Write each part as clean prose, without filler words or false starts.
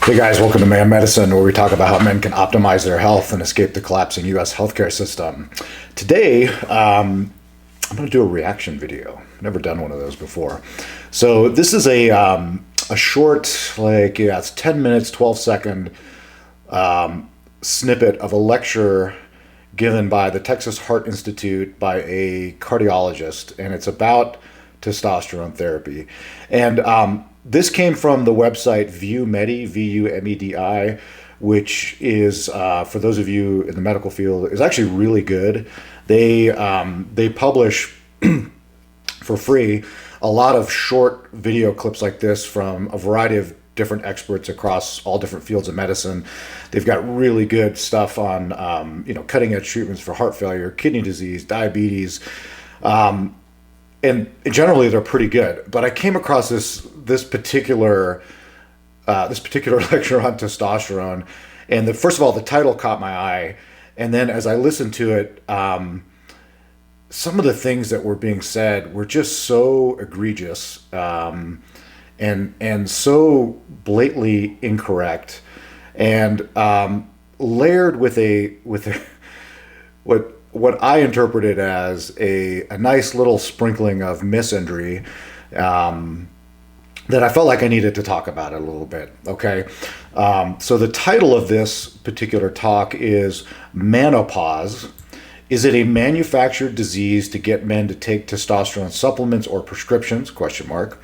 Hey guys, welcome to Man Medicine, where we talk about how men can optimize their health and escape the collapsing U.S. healthcare system. Today, I'm going to do a reaction video. I've never done one of those before. So this is a short, it's 10 minutes, 12-second snippet of a lecture given by the Texas Heart Institute by a cardiologist, and it's about testosterone therapy. And this came from the website VuMedi, VuMedi, which is, for those of you in the medical field, is actually really good. They publish for free a lot of short video clips like this from a variety of different experts across all different fields of medicine. They've got really good stuff on cutting edge treatments for heart failure, kidney disease, diabetes. And generally they're pretty good, but I came across this particular lecture on testosterone, and first of all, the title caught my eye, and then as I listened to it, some of the things that were being said were just so egregious, and so blatantly incorrect, and layered with what I interpreted as a nice little sprinkling of misandry, that I felt like I needed to talk about it a little bit. Okay. So the title of this particular talk is Menopause. Is it a manufactured disease to get men to take testosterone supplements or prescriptions? Question mark.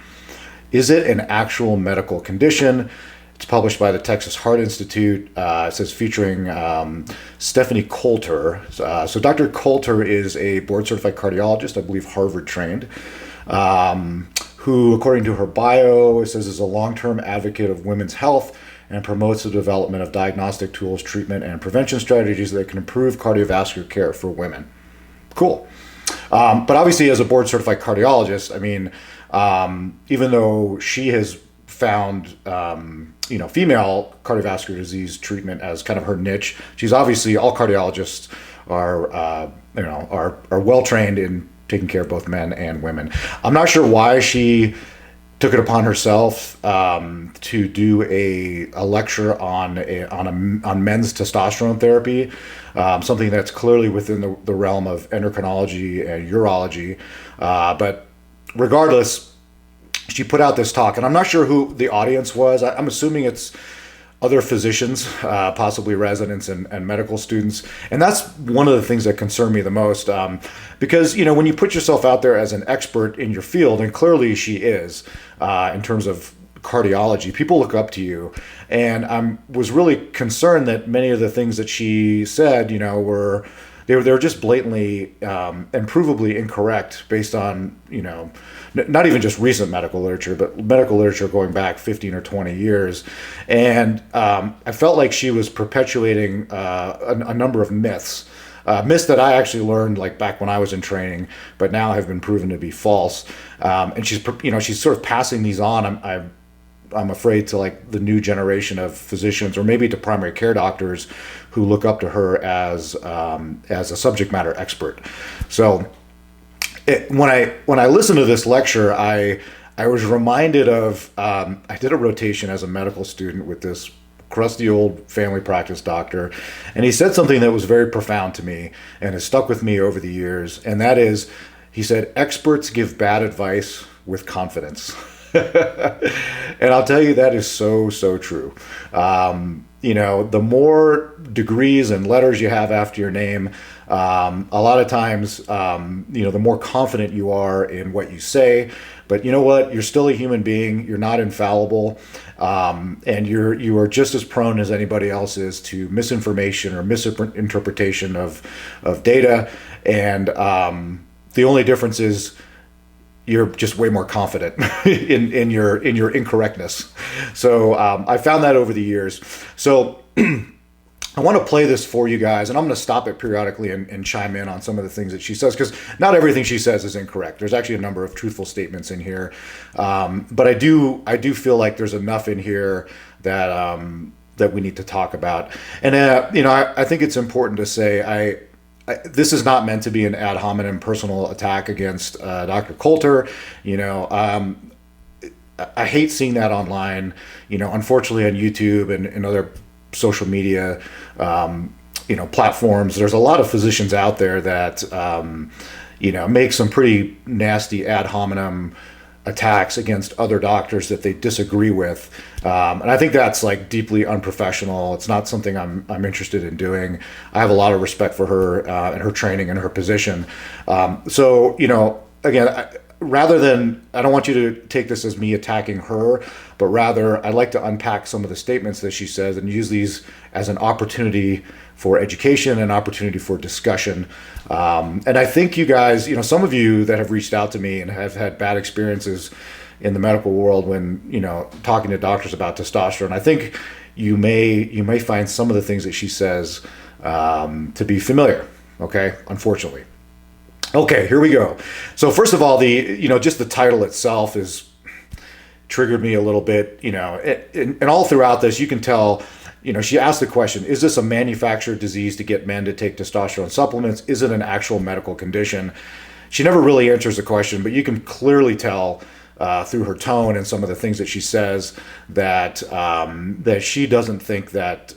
Is it an actual medical condition? It's published by the Texas Heart Institute. It says featuring Stephanie Coulter. So Dr. Coulter is a board-certified cardiologist, I believe Harvard trained, who, according to her bio, it says is a long-term advocate of women's health and promotes the development of diagnostic tools, treatment, and prevention strategies that can improve cardiovascular care for women. Cool. But obviously, as a board-certified cardiologist, I mean, even though she has found female cardiovascular disease treatment as kind of her niche, she's obviously, all cardiologists are well trained in taking care of both men and women. I'm not sure why she took it upon herself to do a lecture on men's testosterone therapy, something that's clearly within the realm of endocrinology and urology, but regardless, she put out this talk, and I'm not sure who the audience was. I'm assuming it's other physicians, possibly residents and medical students. And that's one of the things that concern me the most, because, when you put yourself out there as an expert in your field, and clearly she is, in terms of cardiology, people look up to you. And I was really concerned that many of the things that she said, were just blatantly and provably incorrect based on, not even just recent medical literature, but medical literature going back 15 or 20 years. And I felt like she was perpetuating a number of myths that I actually learned back when I was in training, but now have been proven to be false. And she's sort of passing these on. I'm afraid to the new generation of physicians, or maybe to primary care doctors who look up to her as a subject matter expert. So when I listened to this lecture, I was reminded of I did a rotation as a medical student with this crusty old family practice doctor, and he said something that was very profound to me and has stuck with me over the years, and that is, he said, experts give bad advice with confidence. And I'll tell you, that is so true. The more degrees and letters you have after your name, a lot of times, the more confident you are in what you say. But you know what? You're still a human being. You're not infallible, and you are just as prone as anybody else is to misinformation or misinterpretation of data. And the only difference is you're just way more confident in your incorrectness. So I found that over the years. So I want to play this for you guys, and I'm going to stop it periodically and chime in on some of the things that she says, because not everything she says is incorrect. There's actually a number of truthful statements in here, but I do feel like there's enough in here that we need to talk about. And I think it's important to say this is not meant to be an ad hominem personal attack against Dr. Coulter. I hate seeing that online. Unfortunately on YouTube and other social media, platforms, there's a lot of physicians out there that, make some pretty nasty ad hominem attacks against other doctors that they disagree with. And I think that's like deeply unprofessional. It's not something I'm interested in doing. I have a lot of respect for her and her training and her position. So, again, I don't want you to take this as me attacking her, but rather I'd like to unpack some of the statements that she says and use these as an opportunity for education and opportunity for discussion. And I think you guys, some of you that have reached out to me and have had bad experiences in the medical world when, talking to doctors about testosterone, I think you may find some of the things that she says to be familiar, okay, unfortunately. Okay, here we go. So first of all, just the title itself is triggered me a little bit, and all throughout this, you can tell, she asked the question, is this a manufactured disease to get men to take testosterone supplements? Is it an actual medical condition? She never really answers the question, but you can clearly tell through her tone and some of the things that she says that she doesn't think that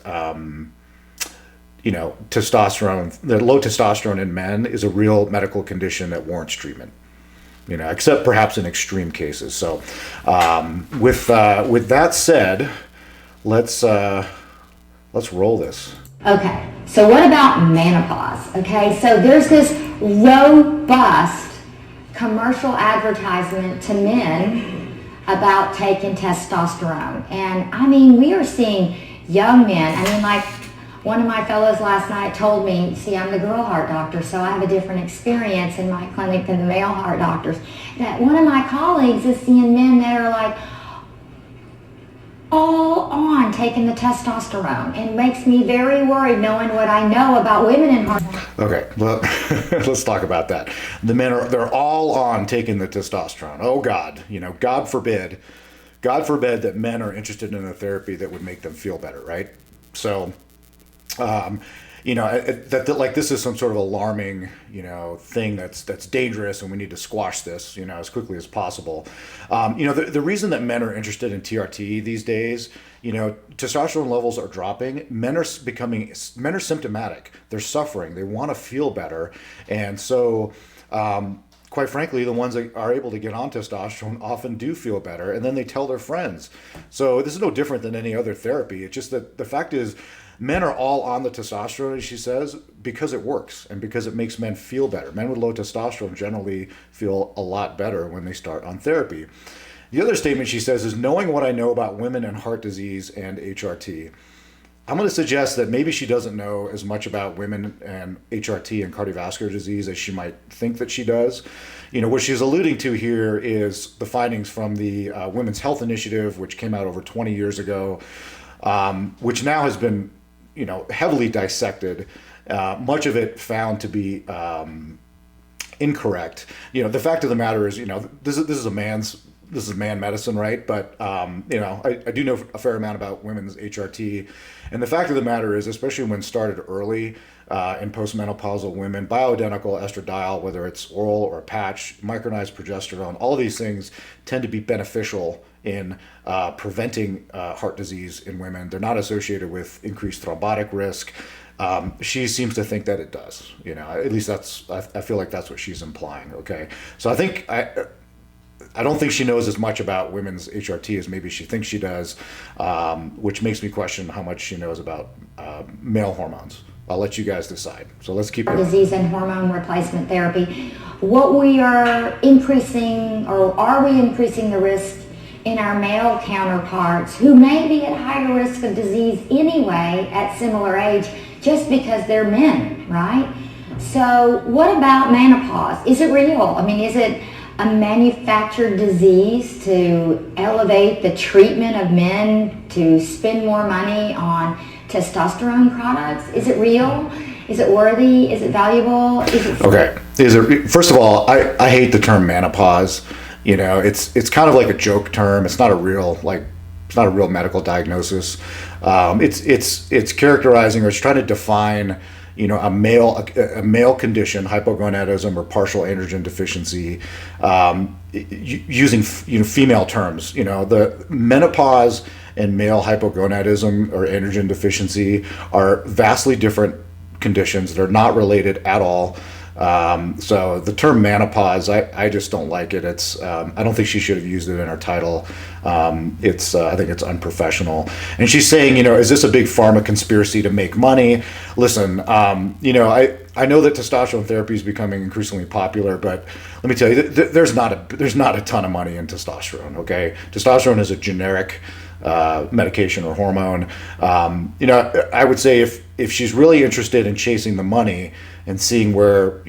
testosterone, that low testosterone in men is a real medical condition that warrants treatment, except perhaps in extreme cases. So with that said, let's roll this. Okay, so what about menopause? Okay, so there's this robust commercial advertisement to men about taking testosterone. And I mean, we are seeing young men, like one of my fellows last night told me, see, I'm the girl heart doctor, so I have a different experience in my clinic than the male heart doctors, that one of my colleagues is seeing men that are like all on taking the testosterone, and makes me very worried knowing what I know about women in heart. Okay, well, let's talk about that. The men they're all on taking the testosterone. Oh God, God forbid that men are interested in a therapy that would make them feel better, right? So, that this is some sort of alarming, thing that's dangerous, and we need to squash this, as quickly as possible. The reason that men are interested in TRT these days, testosterone levels are dropping. Men are symptomatic. They're suffering. They want to feel better, and so. Quite frankly, the ones that are able to get on testosterone often do feel better, and then they tell their friends. So this is no different than any other therapy. It's just that the fact is, men are all on the testosterone, as she says, because it works and because it makes men feel better. Men with low testosterone generally feel a lot better when they start on therapy. The other statement she says is, knowing what I know about women and heart disease and HRT. I'm going to suggest that maybe she doesn't know as much about women and HRT and cardiovascular disease as she might think that she does. What she's alluding to here is the findings from the Women's Health Initiative, which came out over 20 years ago, which now has been, heavily dissected. Much of it found to be incorrect. The fact of the matter is, this is man medicine, right? But, I do know a fair amount about women's HRT. And the fact of the matter is, especially when started early in postmenopausal women, bioidentical estradiol, whether it's oral or a patch, micronized progesterone, all of these things tend to be beneficial in preventing heart disease in women. They're not associated with increased thrombotic risk. She seems to think that it does. At least I feel like that's what she's implying. Okay, so I don't think she knows as much about women's HRT as maybe she thinks she does, which makes me question how much she knows about male hormones. I'll let you guys decide. So let's keep going. Disease and hormone replacement therapy. What we are increasing, or are we increasing the risk in our male counterparts who may be at higher risk of disease anyway at similar age just because they're men, right? So what about menopause? Is it real? Is it a manufactured disease to elevate the treatment of men to spend more money on testosterone products? Is it real? Is it worthy? Is it valuable? Okay. First of all, I hate the term menopause. It's kind of like a joke term. It's not a real medical diagnosis. It's characterizing, or it's trying to define a male condition, hypogonadism or partial androgen deficiency, using female terms. The menopause and male hypogonadism or androgen deficiency are vastly different conditions. They're not related at all. So the term menopause, I just don't like it. I don't think she should have used it in her title. I think it's unprofessional. And she's saying, is this a big pharma conspiracy to make money? Listen, I know that testosterone therapy is becoming increasingly popular, but let me tell you, there's not a ton of money in testosterone. Okay, testosterone is a generic medication or hormone. I would say if she's really interested in chasing the money and seeing where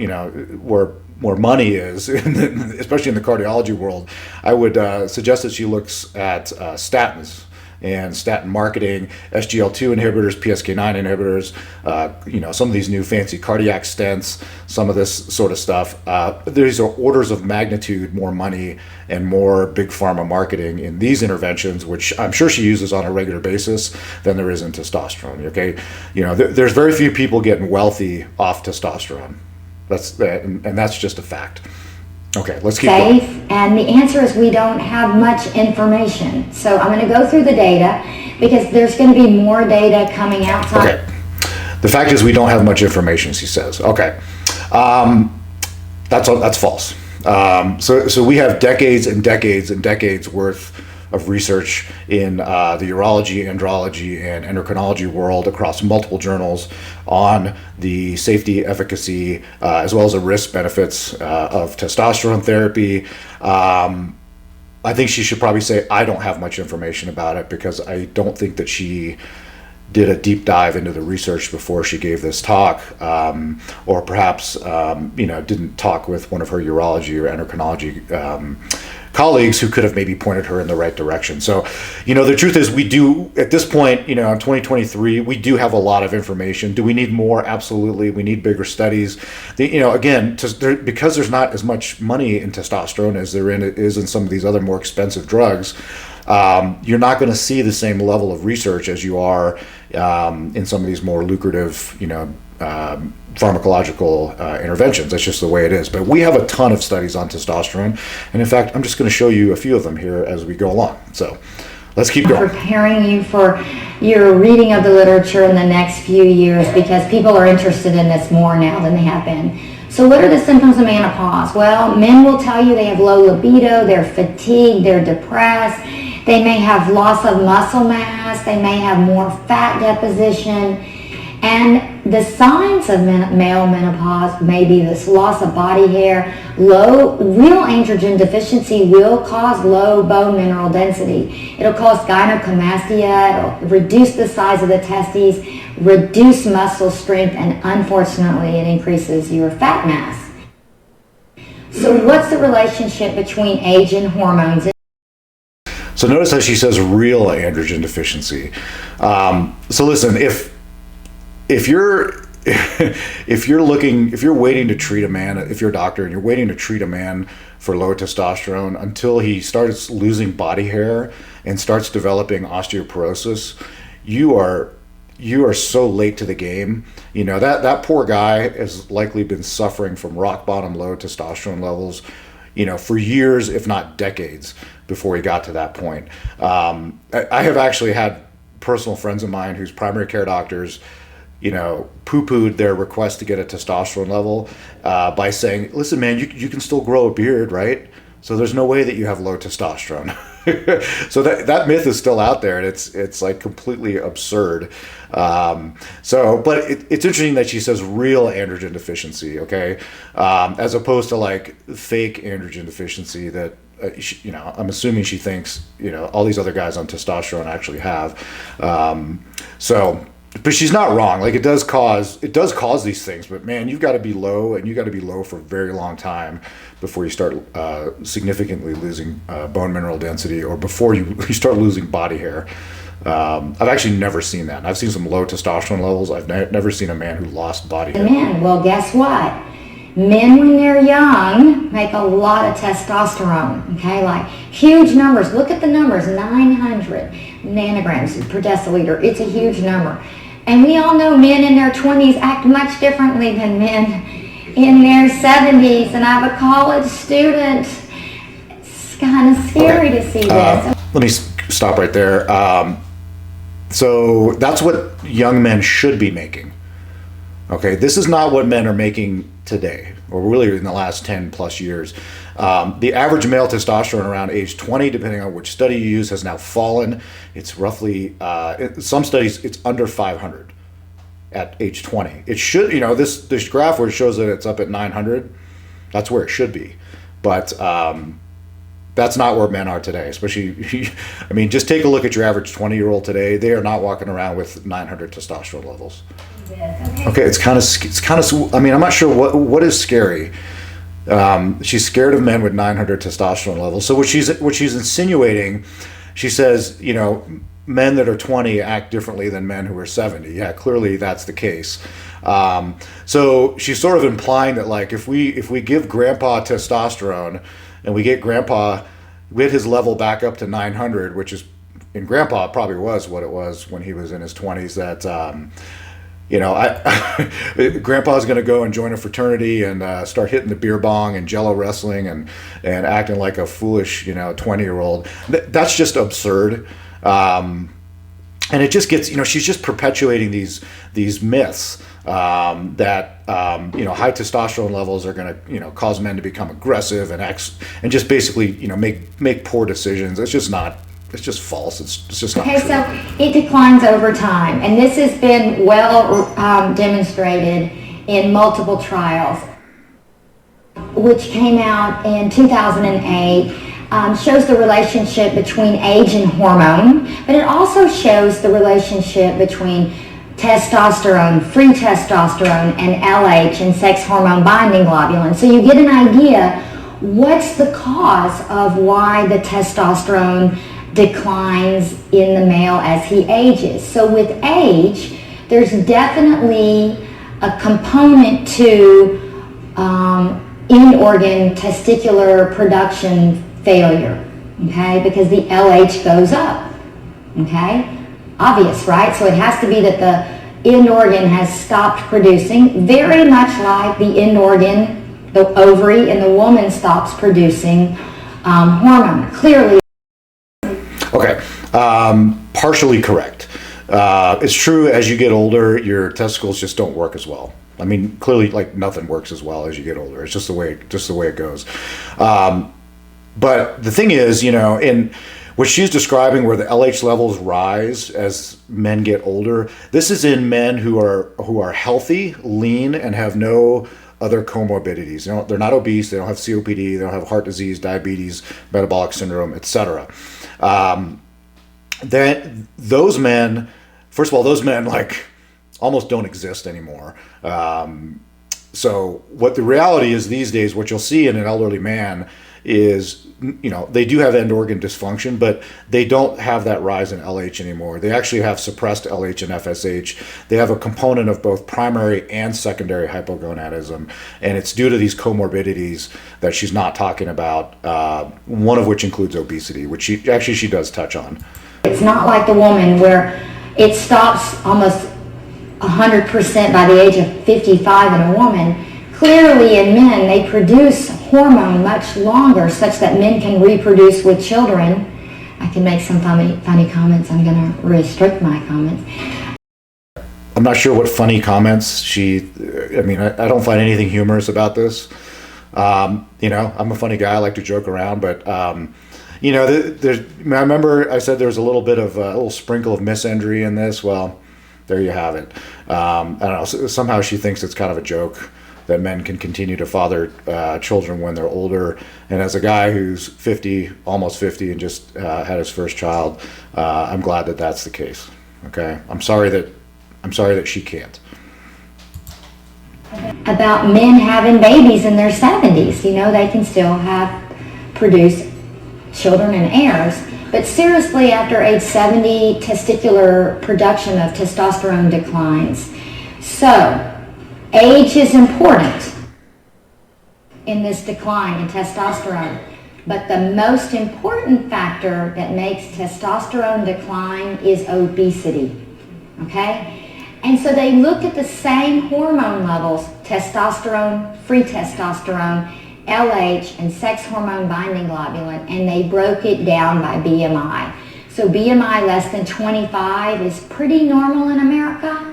money is, especially in the cardiology world, I would suggest that she looks at statins and statin marketing, SGL2 inhibitors, PCSK9 inhibitors, some of these new fancy cardiac stents, some of this sort of stuff. These are orders of magnitude more money and more big pharma marketing in these interventions, which I'm sure she uses on a regular basis, than there is in testosterone. Okay, there's very few people getting wealthy off testosterone. That's just a fact. Okay, let's keep safe going. And the answer is we don't have much information. So I'm going to go through the data because there's going to be more data coming out. Okay, the fact is we don't have much information, she says. Okay, that's false. So we have decades and decades and decades worth of research in the urology, andrology, and endocrinology world across multiple journals on the safety, efficacy, as well as the risk benefits of testosterone therapy. I think she should probably say, I don't have much information about it, because I don't think that she did a deep dive into the research before she gave this talk, or perhaps didn't talk with one of her urology or endocrinology colleagues who could have maybe pointed her in the right direction. So, the truth is, we do, at this point, in 2023, we do have a lot of information. Do we need more? Absolutely. We need bigger studies. Because there's not as much money in testosterone as there is in some of these other more expensive drugs, you're not going to see the same level of research as you are in some of these more lucrative, pharmacological interventions. That's just the way it is. But we have a ton of studies on testosterone, and in fact, I'm just going to show you a few of them here as we go along. So let's keep going. Preparing you for your reading of the literature in the next few years, because people are interested in this more now than they have been. So what are the symptoms of menopause? Well, men will tell you they have low libido, they're fatigued, they're depressed, they may have loss of muscle mass, they may have more fat deposition. And the signs of male menopause may be this loss of body hair. Real androgen deficiency will cause low bone mineral density. It'll cause gynecomastia, it'll reduce the size of the testes, reduce muscle strength, and unfortunately it increases your fat mass. So what's the relationship between age and hormones? So notice how she says real androgen deficiency. So listen, if you're waiting to treat a man, if you're a doctor and you're waiting to treat a man for low testosterone until he starts losing body hair and starts developing osteoporosis, you are so late to the game. That poor guy has likely been suffering from rock bottom low testosterone levels, for years, if not decades, before he got to that point. I have actually had personal friends of mine whose primary care doctors poo-pooed their request to get a testosterone level by saying, listen, man, you can still grow a beard, right? So there's no way that you have low testosterone. So that myth is still out there, and it's like completely absurd. But it's interesting that she says real androgen deficiency, okay, as opposed to like fake androgen deficiency that I'm assuming she thinks all these other guys on testosterone actually have. But she's not wrong. Like it does cause these things, but man, you've got to be low, and you got to be low for a very long time before you start significantly losing bone mineral density, or before you start losing body hair. I've actually never seen that. I've seen some low testosterone levels. I've never seen a man who lost body hair. Men, well, guess what? Men, when they're young, make a lot of testosterone, okay? Like huge numbers. Look at the numbers, 900 nanograms per deciliter. It's a huge number. And we all know men in their 20s act much differently than men in their 70s. And I have a college student. It's kind of scary to see this. Let me stop right there. So that's what young men should be making. Okay, this is not what men are making today, or really in the last 10 plus years. The average male testosterone around age 20, depending on which study you use, has now fallen. It's roughly, in some studies, it's under 500 at age 20. It should, this graph where it shows that it's up at 900, that's where it should be. But that's not where men are today, especially, I mean, just take a look at your average 20-year-old today. They are not walking around with 900 testosterone levels. Okay, it's kind of, I mean, I'm not sure what is scary. She's scared of men with 900 testosterone levels. So what she's insinuating, she says, men that are 20 act differently than men who are 70. Yeah, clearly that's the case. So she's sort of implying that, like, if we give grandpa testosterone and we get his level back up to 900, which is, in grandpa, probably was what it was when he was in his 20s, that, grandpa's going to go and join a fraternity and start hitting the beer bong and jello wrestling and acting like a foolish, 20-year-old. That's just absurd. And it just gets, she's just perpetuating these myths that high testosterone levels are going to cause men to become aggressive and just basically make poor decisions. It's just not. It's just false. It's just not true. Okay, so it declines over time, and this has been well demonstrated in multiple trials, which came out in 2008. Shows the relationship between age and hormone, but it also shows the relationship between testosterone, free testosterone, and LH, and sex hormone binding globulin. So you get an idea what's the cause of why the testosterone declines in the male as he ages. So with age, there's definitely a component to in-organ testicular production failure, okay, because the LH goes up, okay? Obvious, right? So it has to be that the end organ has stopped producing, very much like the end organ, the ovary in the woman stops producing hormone. Clearly. Okay, partially correct. It's true, as you get older, your testicles just don't work as well. I mean, clearly, like, nothing works as well as you get older. It's just the way it goes. But the thing is, in what she's describing, where the LH levels rise as men get older, this is in men who are healthy, lean, and have no other comorbidities. They're not obese. They don't have COPD. They don't have heart disease, diabetes, metabolic syndrome, etc. Those men, first of all, like, almost don't exist anymore. So what the reality is these days, what you'll see in an elderly man is, they do have end organ dysfunction, but they don't have that rise in LH anymore. They actually have suppressed LH and FSH. They have a component of both primary and secondary hypogonadism, and it's due to these comorbidities that she's not talking about, one of which includes obesity, which she does touch on. It's not like the woman where it stops almost 100% by the age of 55 in a woman. Clearly in men, they produce hormone much longer, such that men can reproduce with children. I can make some funny comments. I'm going to restrict my comments. I'm not sure what funny comments I don't find anything humorous about this. I'm a funny guy. I like to joke around, but I remember I said there was a little sprinkle of misandry in this. Well, there you have it. I don't know. Somehow she thinks it's kind of a joke that men can continue to father children when they're older. And as a guy who's 50, almost 50, and just had his first child, I'm glad that that's the case. Okay, I'm sorry that she can't. About men having babies in their 70s, they can still produce children and heirs. But seriously, after age 70, testicular production of testosterone declines. So, age is important in this decline in testosterone, but the most important factor that makes testosterone decline is obesity, okay? And so they looked at the same hormone levels, testosterone, free testosterone, LH, and sex hormone binding globulin, and they broke it down by BMI. So BMI less than 25 is pretty normal in America.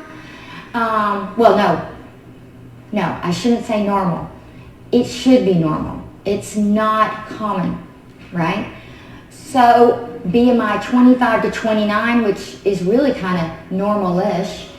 No, I shouldn't say normal. It should be normal. It's not common, right? So BMI 25 to 29, which is really kind of normal-ish,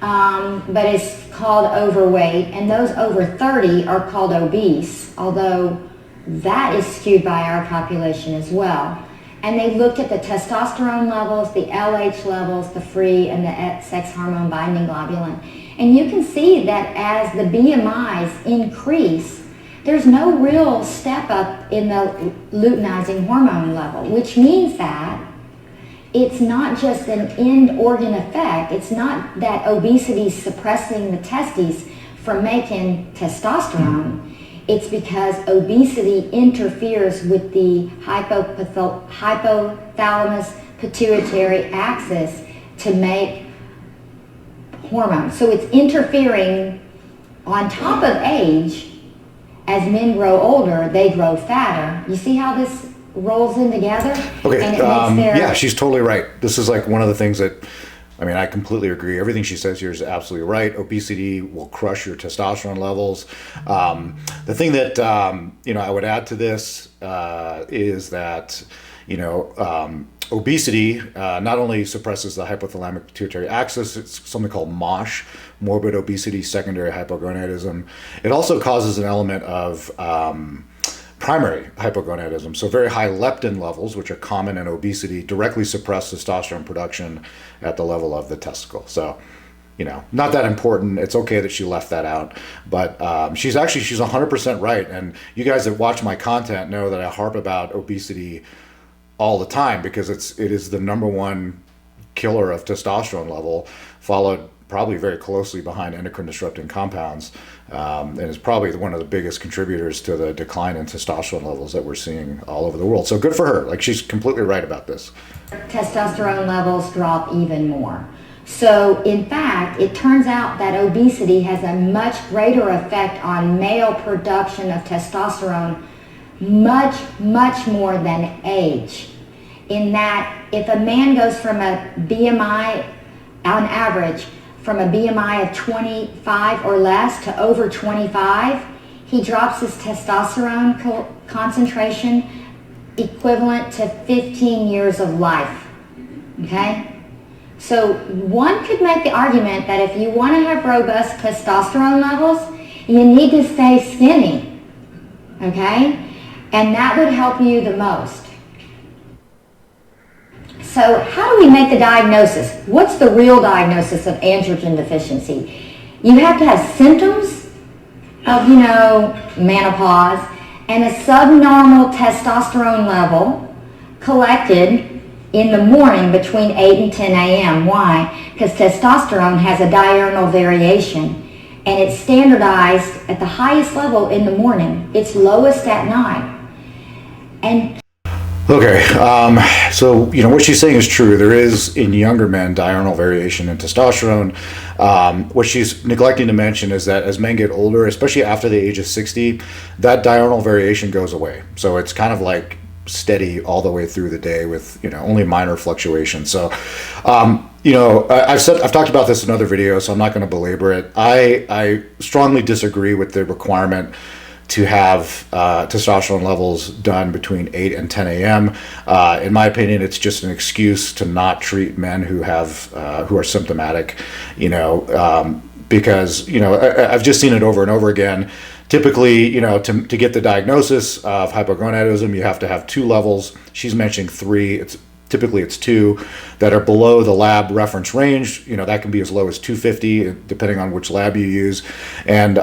but it's called overweight, and those over 30 are called obese, although that is skewed by our population as well. And they looked at the testosterone levels, the LH levels, the free, and the sex hormone binding globulin. And you can see that as the BMIs increase, there's no real step up in the luteinizing hormone level, which means that it's not just an end organ effect. It's not that obesity is suppressing the testes from making testosterone. It's because obesity interferes with the hypothalamus pituitary axis to make hormones. So it's interfering on top of age. As men grow older, they grow fatter. You see how this rolls in together? Okay, And it makes their... yeah, she's totally right. This is like one of the things that, I mean, I completely agree. Everything she says here is absolutely right. Obesity will crush your testosterone levels. The thing that, I would add to this is that, obesity not only suppresses the hypothalamic pituitary axis, it's something called MOSH, morbid obesity secondary hypogonadism. It also causes an element of primary hypogonadism. So very high leptin levels, which are common in obesity, directly suppress testosterone production at the level of the testicle. So, not that important. It's okay that she left that out, but she's 100% right. And you guys that watch my content know that I harp about obesity all the time because it is the number one killer of testosterone level, followed probably very closely behind endocrine disrupting compounds, and is probably one of the biggest contributors to the decline in testosterone levels that we're seeing all over the world. So good for her. Like, she's completely right about this. Testosterone levels drop even more. So in fact, it turns out that obesity has a much greater effect on male production of testosterone, much, much more than age. In that, if a man goes from a BMI, on average, from a BMI of 25 or less to over 25, he drops his testosterone concentration equivalent to 15 years of life, okay? So one could make the argument that if you want to have robust testosterone levels, you need to stay skinny, okay? And that would help you the most. So how do we make the diagnosis? What's the real diagnosis of androgen deficiency? You have to have symptoms of, menopause and a subnormal testosterone level collected in the morning between 8 and 10 a.m. Why? Because testosterone has a diurnal variation and it's standardized at the highest level in the morning. It's lowest at night. And okay, so what she's saying is true. There is, in younger men, diurnal variation in testosterone. What she's neglecting to mention is that as men get older, especially after the age of 60, that diurnal variation goes away. So it's kind of like steady all the way through the day with only minor fluctuations. So I've talked about this in other videos, so I'm not going to belabor it. I strongly disagree with the requirement to have testosterone levels done between 8 and 10 a.m. In my opinion, it's just an excuse to not treat men who are symptomatic, because I've just seen it over and over again. Typically, to get the diagnosis of hypogonadism, you have to have 2 levels. She's mentioning 3. Typically it's 2 that are below the lab reference range. That can be as low as 250, depending on which lab you use. And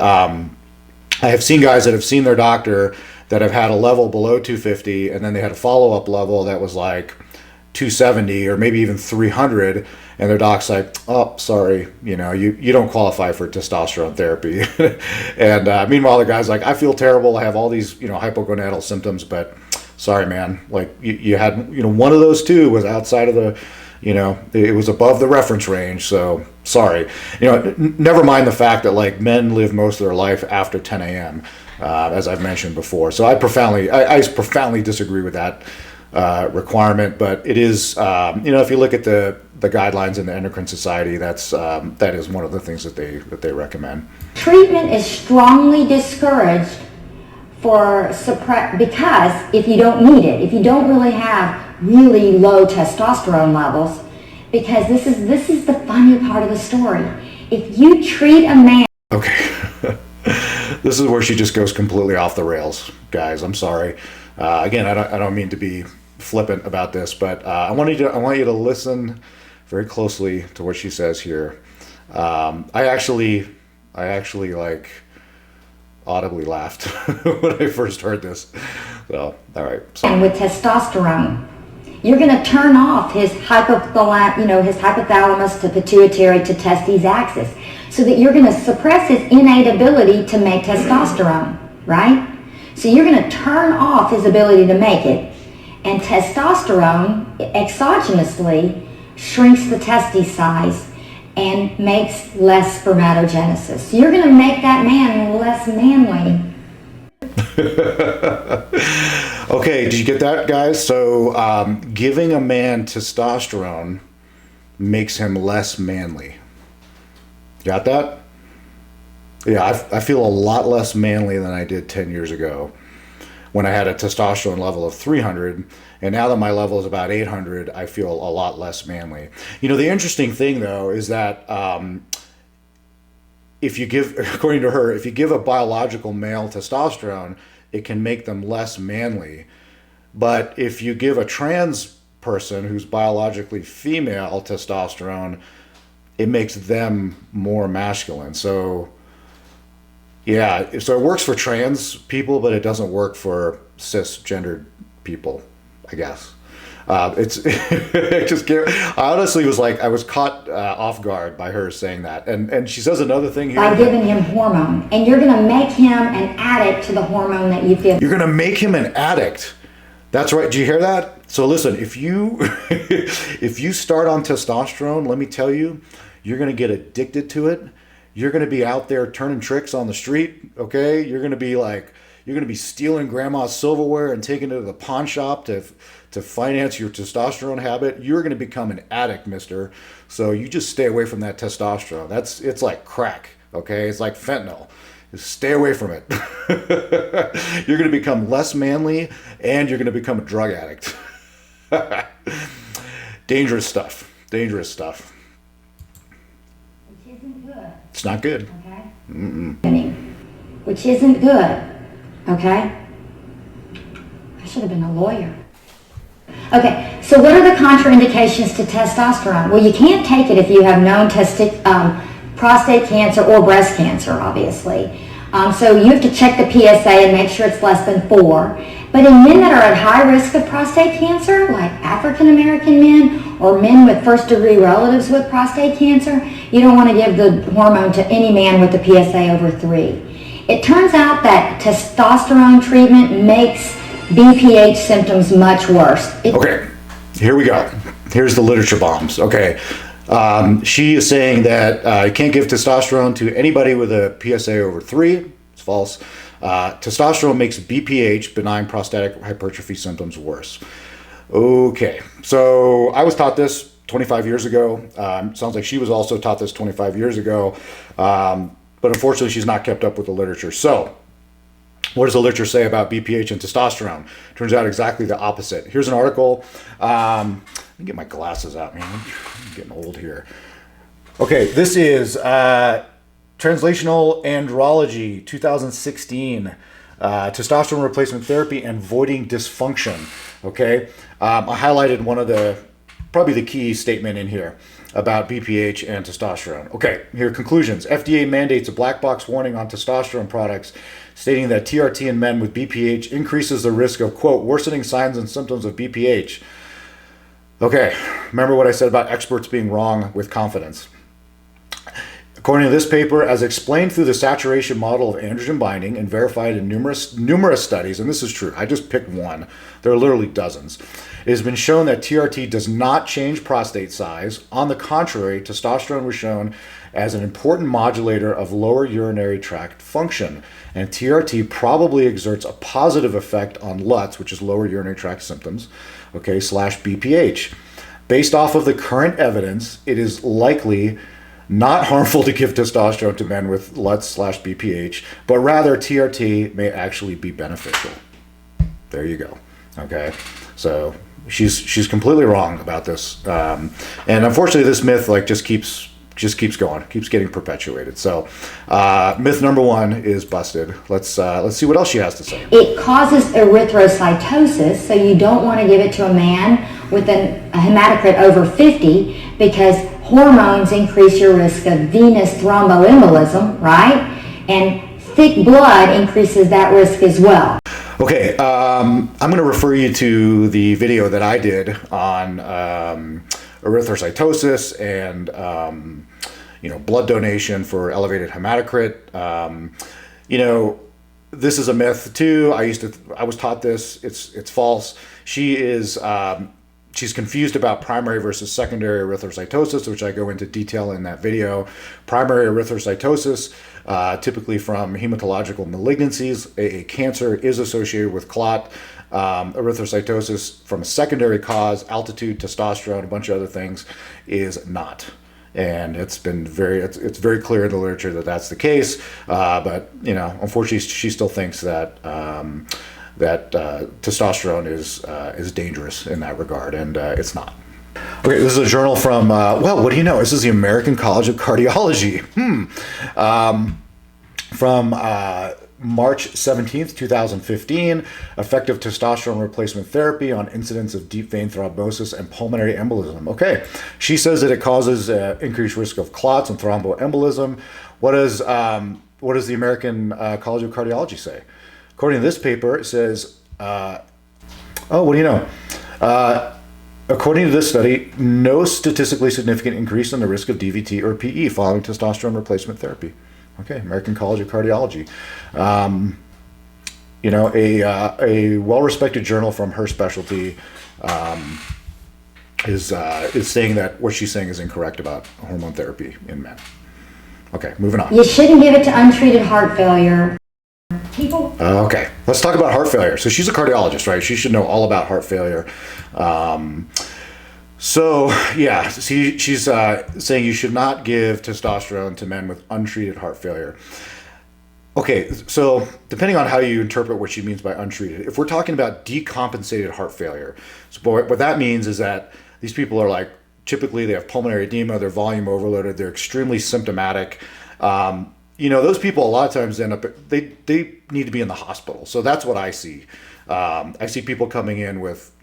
I have seen guys that have seen their doctor that have had a level below 250, and then they had a follow-up level that was like 270 or maybe even 300, and their doc's like, oh, sorry, you don't qualify for testosterone therapy. And meanwhile, the guy's like, I feel terrible. I have all these, hypogonadal symptoms, but sorry, man, like you had, one of those 2 was outside of the, it was above the reference range. So sorry. Never mind the fact that like men live most of their life after 10 a.m. As I've mentioned before. So I profoundly disagree with that requirement. But it is, if you look at the guidelines in the Endocrine Society, that is one of the things that they recommend. Treatment is strongly discouraged because if you don't need it, if you don't really have really low testosterone levels, because this is the funny part of the story. If you treat a man... Okay. This is where she just goes completely off the rails, guys. I'm sorry. Again, I don't mean to be flippant about this, but I want you to listen very closely to what she says here. I actually like audibly laughed when I first heard this. So, all right. So. And with testosterone, you're going to turn off his hypothalamus to pituitary to testes axis, so that you're going to suppress his innate ability to make testosterone, right? So you're going to turn off his ability to make it, and testosterone exogenously shrinks the testes size and makes less spermatogenesis. So you're going to make that man less manly. Okay, did you get that, guys? So giving a man testosterone makes him less manly. Got that? Yeah, I feel a lot less manly than I did 10 years ago when I had a testosterone level of 300, and now that my level is about 800, I feel a lot less manly. The interesting thing, though, is that if you give, according to her, if you give a biological male testosterone, it can make them less manly. But if you give a trans person who's biologically female testosterone, it makes them more masculine. So yeah, so it works for trans people, but it doesn't work for cisgendered people, I guess. I honestly was like, I was caught off guard by her saying that. And she says another thing here. By giving him hormone. And you're going to make him an addict to the hormone that you give. You're going to make him an addict. That's right. Did you hear that? So listen, if you start on testosterone, let me tell you, you're going to get addicted to it. You're going to be out there turning tricks on the street. Okay. You're going to be stealing grandma's silverware and taking it to the pawn shop to finance your testosterone habit. You're going to become an addict, mister. So you just stay away from that testosterone. It's like crack. Okay. It's like fentanyl. Just stay away from it. You're going to become less manly and you're going to become a drug addict. Dangerous stuff. Dangerous stuff. Which isn't good. It's not good. Okay. Mm-mm. Which isn't good. Okay. I should have been a lawyer. Okay, so what are the contraindications to testosterone? Well, you can't take it if you have known prostate cancer or breast cancer, obviously. So you have to check the PSA and make sure it's less than 4. But in men that are at high risk of prostate cancer, like African American men or men with first degree relatives with prostate cancer, you don't want to give the hormone to any man with a PSA over 3. It turns out that testosterone treatment makes BPH symptoms much worse. Okay, here we go. Here's the literature bombs. Okay, she is saying that you can't give testosterone to anybody with a PSA over 3. It's false. Testosterone makes BPH, benign prostatic hypertrophy symptoms, worse. Okay, so I was taught this 25 years ago. Sounds like she was also taught this 25 years ago. But unfortunately, she's not kept up with the literature. So what does the literature say about BPH and testosterone? Turns out exactly the opposite. Here's an article. Let me get my glasses out, man. I'm getting old here. Okay, this is Translational Andrology 2016. Testosterone replacement therapy and voiding dysfunction. Okay, I highlighted probably the key statement in here about BPH and testosterone. Okay, here are conclusions. FDA mandates a black box warning on testosterone products, stating that TRT in men with BPH increases the risk of, quote, worsening signs and symptoms of BPH. Okay, remember what I said about experts being wrong with confidence. According to this paper, as explained through the saturation model of androgen binding and verified in numerous studies, and this is true, I just picked one, there are literally dozens, it has been shown that TRT does not change prostate size. On the contrary, testosterone was shown as an important modulator of lower urinary tract function, and TRT probably exerts a positive effect on LUTS, which is lower urinary tract symptoms, okay, slash BPH. Based off of the current evidence, it is likely not harmful to give testosterone to men with LUTS slash BPH, but rather TRT may actually be beneficial. There you go. Okay, so she's completely wrong about this, and unfortunately, this myth like just keeps going, keeps getting perpetuated. So, myth number one is busted. Let's see what else she has to say. It causes erythrocytosis, so you don't want to give it to a man with a hematocrit over 50 because hormones increase your risk of venous thromboembolism, right? And thick blood increases that risk as well. Okay, I'm going to refer you to the video that I did on erythrocytosis and blood donation for elevated hematocrit. This is a myth too. I was taught this. It's false. She's confused about primary versus secondary erythrocytosis, which I go into detail in that video. Primary erythrocytosis, typically from hematological malignancies, a cancer, is associated with clot. Erythrocytosis from a secondary cause, altitude, testosterone, a bunch of other things, is not. And it's very clear in the literature that that's the case. But unfortunately, she still thinks that testosterone is dangerous in that regard, and it's not. Okay, this is a journal from, what do you know? This is the American College of Cardiology. From March 17th, 2015, effective testosterone replacement therapy on incidence of deep vein thrombosis and pulmonary embolism. Okay, she says that it causes increased risk of clots and thromboembolism. What does the American College of Cardiology say? According to this paper, it says, what do you know? According to this study, no statistically significant increase in the risk of DVT or PE following testosterone replacement therapy. Okay, American College of Cardiology. A well-respected journal from her specialty is saying that what she's saying is incorrect about hormone therapy in men. Okay, moving on. You shouldn't give it to untreated heart failure. Okay, let's talk about heart failure. So she's a cardiologist, right? She should know all about heart failure. She's saying you should not give testosterone to men with untreated heart failure. Okay, so depending on how you interpret what she means by untreated, if we're talking about decompensated heart failure, so what that means is that these people are typically they have pulmonary edema, they're volume overloaded, they're extremely symptomatic. Those people a lot of times end up, they need to be in the hospital. So that's what I see. I see people coming in with,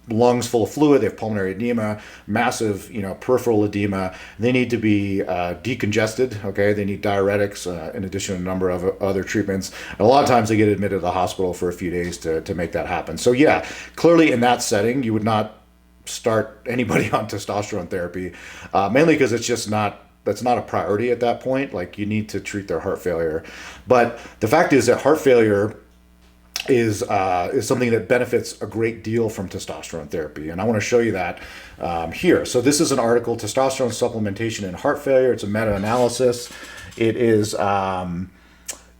lungs full of fluid, they have pulmonary edema, massive, peripheral edema. They need to be decongested, okay? They need diuretics in addition to a number of other treatments. And a lot of times they get admitted to the hospital for a few days to make that happen. So yeah, clearly in that setting, you would not start anybody on testosterone therapy, mainly because that's not a priority at that point. You need to treat their heart failure. But the fact is that heart failure is something that benefits a great deal from testosterone therapy. And I want to show you that here. So this is an article, Testosterone Supplementation in Heart Failure. It's a meta-analysis. It is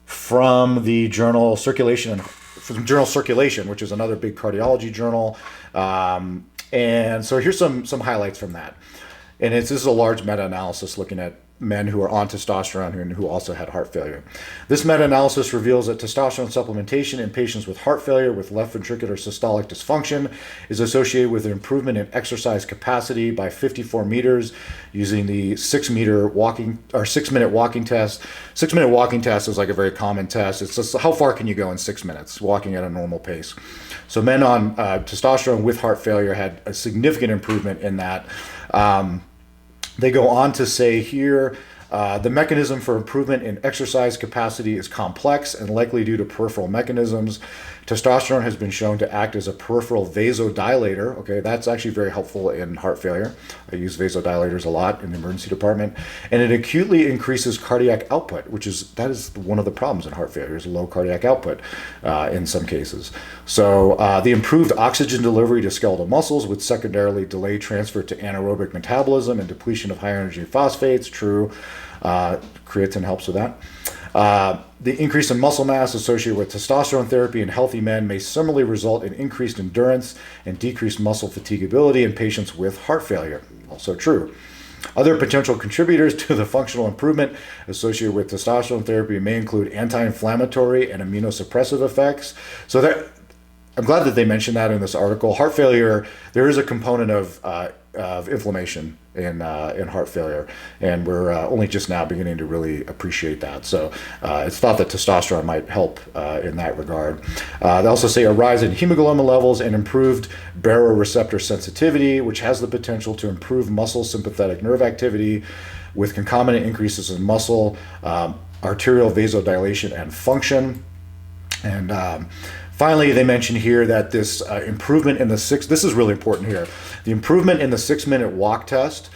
from the journal Circulation, which is another big cardiology journal. And so here's some highlights from that. And this is a large meta-analysis looking at men who are on testosterone and who also had heart failure. This meta-analysis reveals that testosterone supplementation in patients with heart failure with left ventricular systolic dysfunction is associated with an improvement in exercise capacity by 54 meters using the 6-minute walking test. 6-minute walking test is a very common test. It's just how far can you go in 6 minutes walking at a normal pace. So men on testosterone with heart failure had a significant improvement in that. They go on to say here, The mechanism for improvement in exercise capacity is complex and likely due to peripheral mechanisms. Testosterone has been shown to act as a peripheral vasodilator. Okay, that's actually very helpful in heart failure. I use vasodilators a lot in the emergency department. And it acutely increases cardiac output, that is one of the problems in heart failure, is low cardiac output in some cases. So the improved oxygen delivery to skeletal muscles would secondarily delay transfer to anaerobic metabolism and depletion of high energy phosphates. True. Creatine helps with that. The increase in muscle mass associated with testosterone therapy in healthy men may similarly result in increased endurance and decreased muscle fatigability in patients with heart failure. Also true. Other potential contributors to the functional improvement associated with testosterone therapy may include anti-inflammatory and immunosuppressive effects. So that I'm glad that they mentioned that in this article. Heart failure, there is a component of inflammation in heart failure, and we're only just now beginning to really appreciate that. So it's thought that testosterone might help in that regard. They also say a rise in hemoglobin levels and improved baroreceptor sensitivity, which has the potential to improve muscle sympathetic nerve activity with concomitant increases in muscle, arterial vasodilation and function. And finally, they mention here that this improvement in this is really important here. The improvement in the 6-minute walk test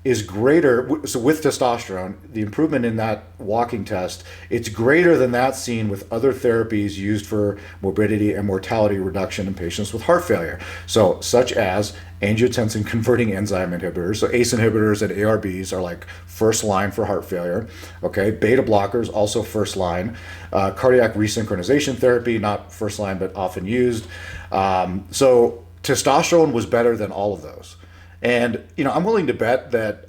is greater. So with testosterone, the improvement in that walking test, it's greater than that seen with other therapies used for morbidity and mortality reduction in patients with heart failure. So such as angiotensin converting enzyme inhibitors. So ACE inhibitors and ARBs are like first line for heart failure. Okay, beta blockers also first line. Cardiac resynchronization therapy, not first line but often used. So testosterone was better than all of those. And I'm willing to bet that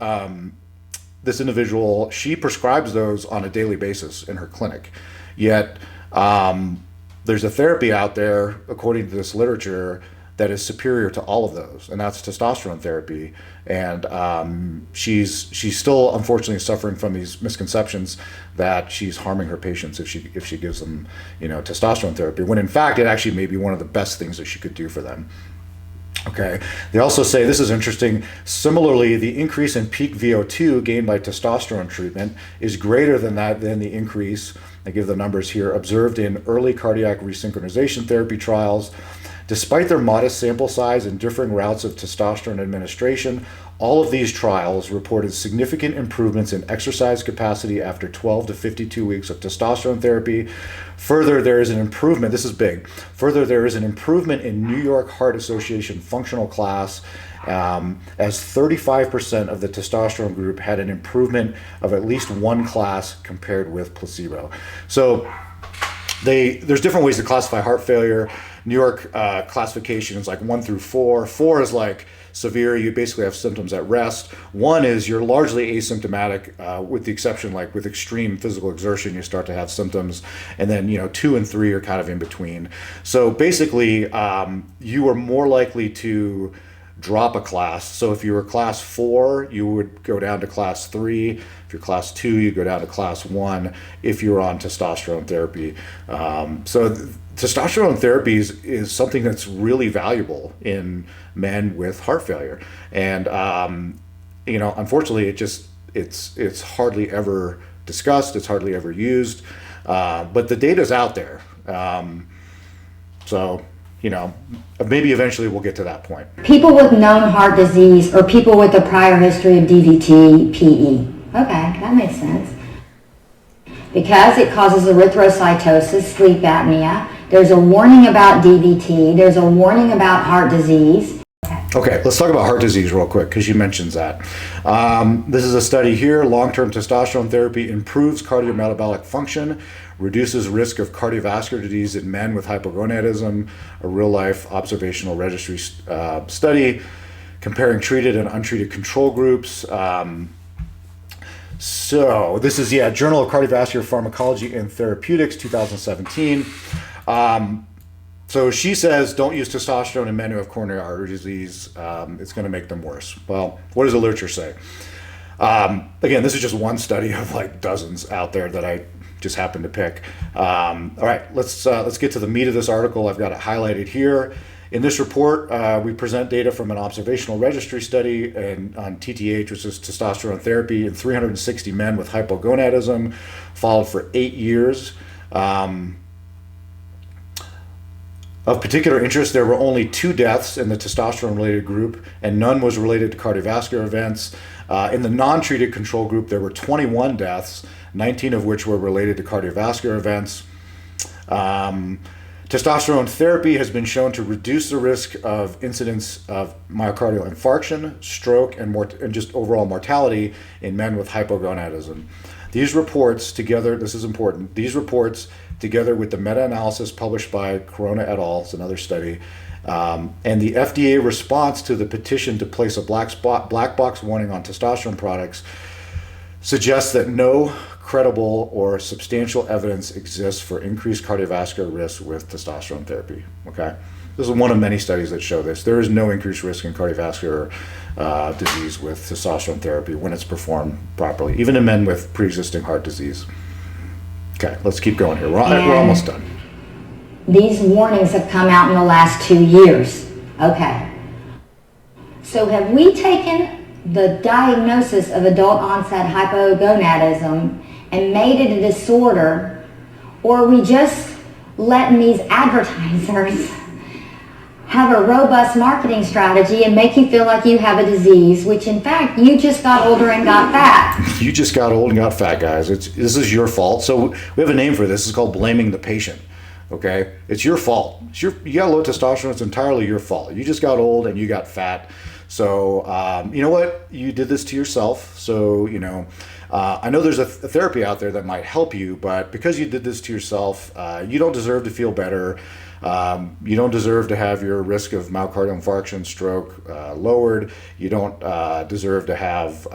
this individual, she prescribes those on a daily basis in her clinic. Yet there's a therapy out there, according to this literature, that is superior to all of those, and that's testosterone therapy. And she's still unfortunately suffering from these misconceptions that she's harming her patients if she gives them testosterone therapy, when in fact it actually may be one of the best things that she could do for them. Okay. They also say, this is interesting, similarly, the increase in peak VO2 gained by testosterone treatment is greater than the increase, I give the numbers here, observed in early cardiac resynchronization therapy trials. Despite their modest sample size and differing routes of testosterone administration, all of these trials reported significant improvements in exercise capacity after 12 to 52 weeks of testosterone therapy. Further, there is an improvement, this is big, further there is an improvement in New York Heart Association functional class, as 35% of the testosterone group had an improvement of at least one class compared with placebo. So there's different ways to classify heart failure. New York classification is like 1 through 4. 4 is like severe, you basically have symptoms at rest. 1 is you're largely asymptomatic, with the exception, like with extreme physical exertion, you start to have symptoms. And then 2 and 3 are kind of in between. So basically, you are more likely to drop a class. So if you were class 4, you would go down to class 3. If you're class 2, you go down to class 1 if you're on testosterone therapy. Testosterone therapy is something that's really valuable in men with heart failure. And, unfortunately, it's hardly ever discussed. It's hardly ever used. But the data's out there. Maybe eventually we'll get to that point. People with known heart disease or people with a prior history of DVT, PE. Okay, that makes sense. Because it causes erythrocytosis, sleep apnea. There's a warning about DVT. There's a warning about heart disease. Okay, let's talk about heart disease real quick because she mentions that. This is a study here. Long-term testosterone therapy improves cardiometabolic function, reduces risk of cardiovascular disease in men with hypogonadism. A real-life observational registry study comparing treated and untreated control groups. So this is, Journal of Cardiovascular Pharmacology and Therapeutics, 2017. So she says, don't use testosterone in men who have coronary artery disease. It's going to make them worse. Well, what does the literature say? Again, this is just one study of like dozens out there that I just happened to pick. All right, let's get to the meat of this article. I've got it highlighted here. In this report, we present data from an observational registry study on TTH, which is testosterone therapy, in 360 men with hypogonadism, followed for 8 years. Of particular interest, there were only 2 deaths in the testosterone-related group, and none was related to cardiovascular events. In the non-treated control group, there were 21 deaths, 19 of which were related to cardiovascular events. Testosterone therapy has been shown to reduce the risk of incidence of myocardial infarction, stroke, and just overall mortality in men with hypogonadism. These reports together, this is important, these reports together with the meta-analysis published by Corona et al., it's another study, and the FDA response to the petition to place a black box warning on testosterone products suggests that no credible or substantial evidence exists for increased cardiovascular risk with testosterone therapy. Okay, this is one of many studies that show this. There is no increased risk in cardiovascular disease with testosterone therapy when it's performed properly, even in men with pre-existing heart disease. Okay, let's keep going here. We're almost done. These warnings have come out in the last 2 years. Okay. So have we taken the diagnosis of adult onset hypogonadism and made it a disorder, or are we just letting these advertisers have a robust marketing strategy and make you feel like you have a disease, which in fact you just got older and got fat? You just got old and got fat, guys. This is your fault. So we have a name for this. It's called blaming the patient. Okay, it's your fault. You got low testosterone. It's entirely your fault. You just got old and you got fat. So you know what? You did this to yourself. So I know there's a therapy out there that might help you, but because you did this to yourself, you don't deserve to feel better. You don't deserve to have your risk of myocardial infarction, stroke lowered. You don't deserve to have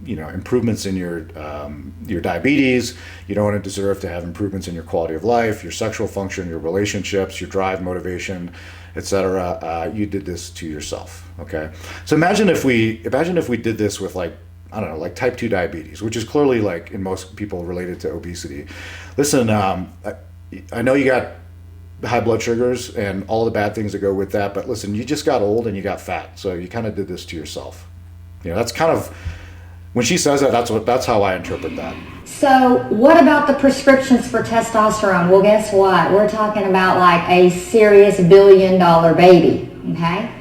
improvements in your diabetes. You don't deserve to have improvements in your quality of life, your sexual function, your relationships, your drive, motivation, etc. You did this to yourself. Okay, so imagine if we did this with like type 2 diabetes, which is clearly like in most people related to obesity. Listen, I know you got high blood sugars and all the bad things that go with that, but listen, you just got old and you got fat, so you kind of did this to yourself. That's kind of, when she says that, that's how I interpret that. So what about the prescriptions for testosterone? Well, guess what? We're talking about like a serious $1 billion baby, okay?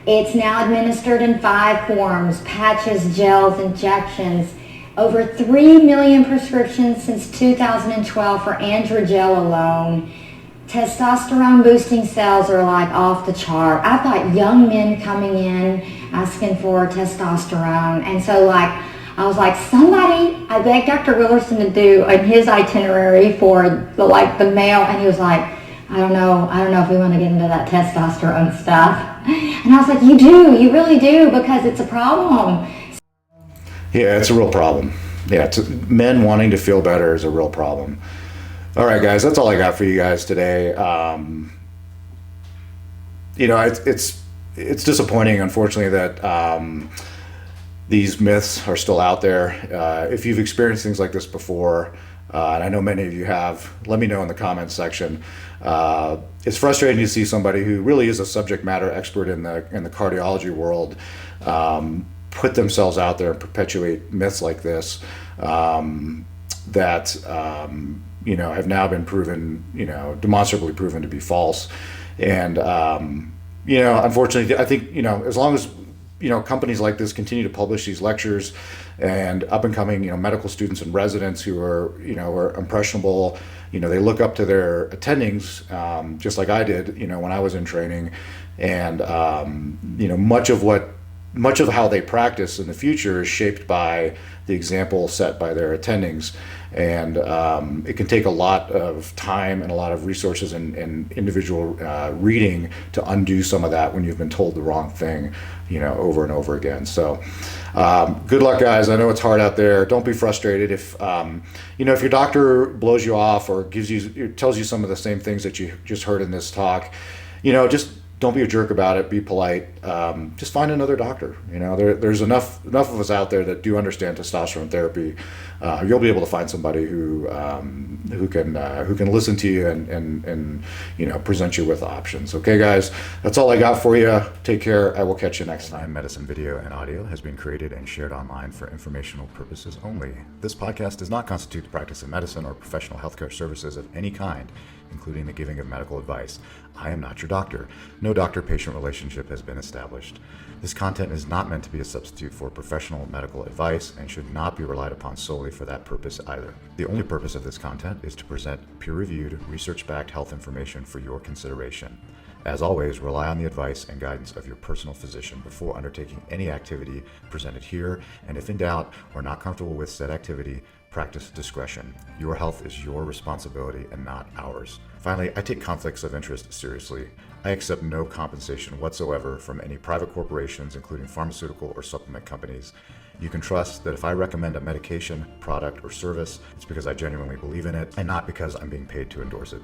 It's now administered in 5 forms: patches, gels, injections. Over 3 million prescriptions since 2012 for androgel alone. Testosterone boosting cells are like off the chart. I've got young men coming in asking for testosterone, and so I was like, I begged Dr. Willerson to do in his itinerary for the male, and he was like, I don't know if we want to get into that testosterone stuff. And I was like, you really do, because it's a problem. Yeah, it's a real problem. Yeah, men wanting to feel better is a real problem. All right, guys, that's all I got for you guys today. It's disappointing, unfortunately, that these myths are still out there. If you've experienced things like this before, and I know many of you have, let me know in the comments section. It's frustrating to see somebody who really is a subject matter expert in the cardiology world put themselves out there and perpetuate myths like this that have now been proven, demonstrably proven to be false. And unfortunately, I think as long as companies like this continue to publish these lectures, and up and coming medical students and residents who are impressionable, they look up to their attendings, just like I did when I was in training, and much of how they practice in the future is shaped by the example set by their attendings. And it can take a lot of time and a lot of resources and individual reading to undo some of that when you've been told the wrong thing, over and over again. So good luck, guys. I know it's hard out there. Don't be frustrated if if your doctor blows you off or tells you some of the same things that you just heard in this talk. Just don't be a jerk about it. Be polite. Just find another doctor. There's enough of us out there that do understand testosterone therapy. You'll be able to find somebody who can listen to you and present you with options. Okay, guys, that's all I got for you. Take care. I will catch you next time. Medicine video and audio has been created and shared online for informational purposes only. This podcast does not constitute the practice of medicine or professional healthcare services of any kind, including the giving of medical advice. I am not your doctor. No doctor-patient relationship has been established. This content is not meant to be a substitute for professional medical advice and should not be relied upon solely for that purpose either. The only purpose of this content is to present peer-reviewed, research-backed health information for your consideration. As always, rely on the advice and guidance of your personal physician before undertaking any activity presented here, and if in doubt or not comfortable with said activity, practice discretion. Your health is your responsibility and not ours. Finally, I take conflicts of interest seriously. I accept no compensation whatsoever from any private corporations, including pharmaceutical or supplement companies. You can trust that if I recommend a medication, product, or service, it's because I genuinely believe in it and not because I'm being paid to endorse it.